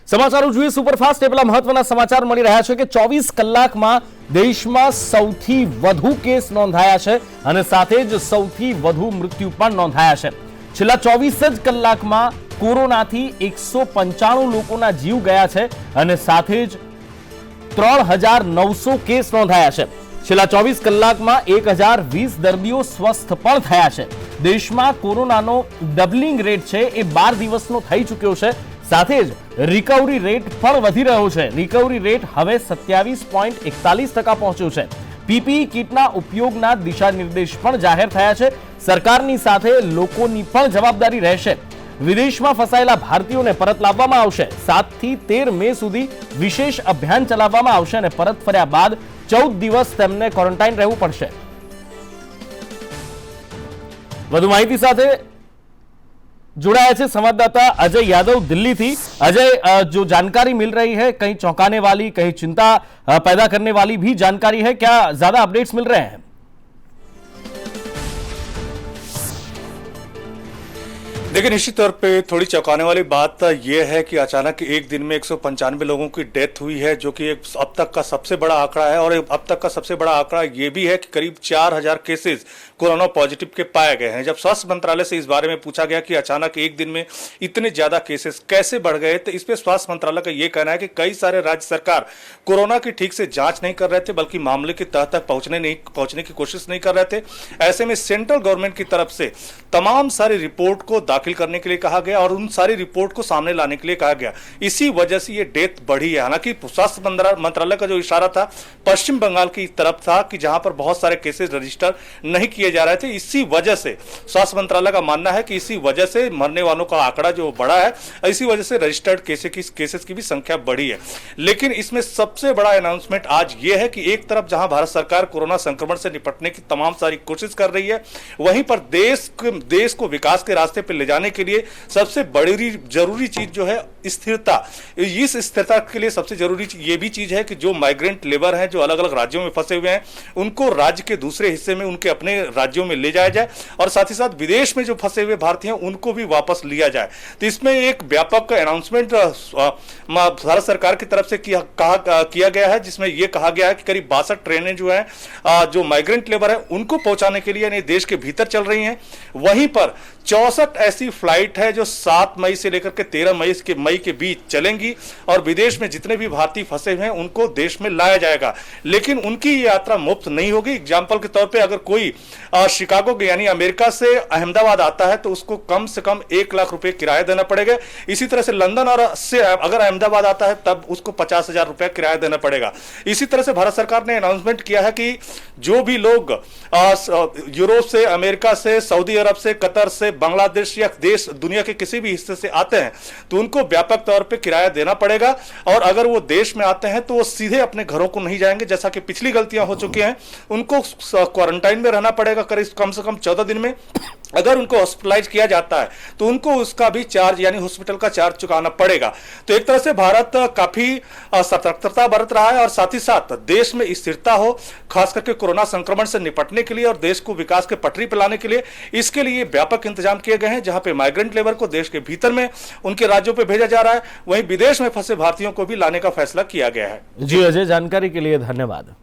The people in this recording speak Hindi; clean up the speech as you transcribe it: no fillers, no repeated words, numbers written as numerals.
સમાચારો જોઈએ સુપરફાસ્ટ એ પેલા મહત્વના સમાચાર મળી રહ્યા છે કે 24 કલાકમાં દેશમાં સૌથી વધુ કેસ નોંધાયા છે અને સાથે જ સૌથી વધુ મૃત્યુ પણ નોંધાયા છે। છેલ્લા 24 જ કલાકમાં કોરોનાથી 195 લોકોના જીવ ગયા છે અને સાથે જ 3900 કેસ નોંધાયા છે। છેલ્લા 24 કલાકમાં 1020 દર્દીઓ સ્વસ્થ પણ થયા છે। દેશમાં કોરોનાનો ડબલિંગ રેટ છે એ 12 દિવસનો થઈ ચૂક્યો છે। સાથે જ રિકવરી રેટ પણ વધી રહ્યો છે। રિકવરી રેટ હવે 27.41% પહોંચ્યો છે। પીપીઈ કિટના ઉપયોગના દિશા નિર્દેશ પણ જાહેર થયા છે। સરકારની સાથે લોકોની પણ જવાબદારી રહેશે। વિદેશમાં ફસાયેલા ભારતીયોને પરત લાવવામાં આવશે। 7 થી 13 મે સુધી વિશેષ અભિયાન ચલાવવામાં આવશે અને પરત ફર્યા બાદ 14 દિવસ તેમને ક્વોરન્ટાઇન રહેવું પડશે। વધુ માહિતી સાથે जुड़ाया है संवाददाता अजय यादव दिल्ली थी। अजय, जो जानकारी मिल रही है कहीं चौंकाने वाली, कहीं चिंता पैदा करने वाली भी जानकारी है, क्या ज्यादा अपडेट्स मिल रहे हैं? देखिए, निश्चित तौर पे थोड़ी चौंकाने वाली बात यह है कि अचानक एक दिन में 195 लोगों की डेथ हुई है, जो कि अब तक का सबसे बड़ा आंकड़ा है। और अब तक का सबसे बड़ा आंकड़ा ये भी है कि करीब 4000 केसेस कोरोना पॉजिटिव के पाए गए हैं। जब स्वास्थ्य मंत्रालय से इस बारे में पूछा गया कि अचानक एक दिन में इतने ज्यादा केसेस कैसे बढ़ गए, तो इस पे स्वास्थ्य मंत्रालय का ये कहना है कि कई सारे राज्य सरकार कोरोना की ठीक से जांच नहीं कर रहे थे, बल्कि मामले की तह तक पहुंचने की कोशिश नहीं कर रहे थे। ऐसे में सेंट्रल गवर्नमेंट की तरफ से तमाम सारी रिपोर्ट को दाखिल करने के लिए कहा गया और उन सारी रिपोर्ट को सामने लाने के लिए कहा गया। इसी वजह से ये डेथ बढ़ी है। हालांकि स्वास्थ्य मंत्रालय का जो इशारा था पश्चिम बंगाल की तरफ था कि जहां पर बहुत सारे केसेस रजिस्टर नहीं किए जा रहे थे। इसी वजह से स्वास्थ्य मंत्रालय का मानना है कि इसी वजह से मरने वालों का आंकड़ा जो बढ़ा है, इसी वजह से रजिस्टर्ड केसेस की भी संख्या बढ़ी है। लेकिन इसमें सबसे बड़ा अनाउंसमेंट आज ये है कि एक तरफ जहां भारत सरकार कोरोना संक्रमण से निपटने की तमाम सारी कोशिश कर रही है, वहीं पर देश को विकास के रास्ते पर ले जाने के लिए सबसे बड़ी जरूरी चीज जो है स्थिरता। इस स्थिरता के लिए सबसे जरूरी ये भी चीज है कि जो माइग्रेंट लेबर हैं, जो अलग अलग राज्यों में फंसे हुए हैं, उनको राज्य के दूसरे हिस्से में उनके अपने राज्यों में ले जाया जाए और साथ ही साथ विदेश में जो फंसे हुए भारतीय हैं उनको भी वापस लिया जाए। तो इसमें एक व्यापक अनाउंसमेंट भारत सरकार की तरफ से किया गया है, जिसमें यह कहा गया है कि करीब 62 ट्रेनें जो है जो माइग्रेंट लेबर है उनको पहुंचाने के लिए देश के भीतर चल रही हैं। वहीं पर 64 ऐसी फ्लाइट है जो 7 मई से लेकर के 13 मई के बीच चलेंगी और विदेश में जितने भी भारतीय फंसे हुए हैं उनको देश में लाया जाएगा। लेकिन उनकी ये यात्रा मुफ्त नहीं होगी। एग्जाम्पल के तौर पे अगर कोई शिकागो यानी अमेरिका से अहमदाबाद आता है तो उसको कम से कम 1 लाख रुपए किराया देना पड़ेगा। इसी तरह से लंदन और से अगर अहमदाबाद आता है तब उसको 50,000 रुपया किराया देना पड़ेगा। इसी तरह से भारत सरकार ने अनाउंसमेंट किया है कि जो भी लोग यूरोप से, अमेरिका से, सऊदी अरब से, कतर से, बांग्लादेश या देश दुनिया के किसी भी हिस्से से आते हैं तो उनको व्यापक तौर पे किराया देना पड़ेगा। और अगर वो देश में आते हैं तो वो सीधे अपने घरों को नहीं जाएंगे, जैसा कि पिछली गलतियां हो चुकी हैं। उनको क्वारंटाइन में रहना पड़ेगा कम से कम 14 दिन में। अगर उनको हॉस्पिटलाइज किया जाता है तो उनको उसका भी चार्ज यानी हॉस्पिटल का चार्ज चुकाना पड़ेगा। तो एक तरह से भारत काफी सतर्कता बरत रहा है और साथ ही साथ देश में स्थिरता हो, खास करके कोरोना संक्रमण से निपटने के लिए और देश को विकास के पटरी पर लाने के लिए इसके लिए व्यापक इंतजाम किए गए हैं, जहां पे माइग्रेंट लेबर को देश के भीतर में उनके राज्यों पे भेजा जा रहा है, वहीं विदेश में फंसे भारतीयों को भी लाने का फैसला किया गया है। जी अजय, जानकारी के लिए धन्यवाद।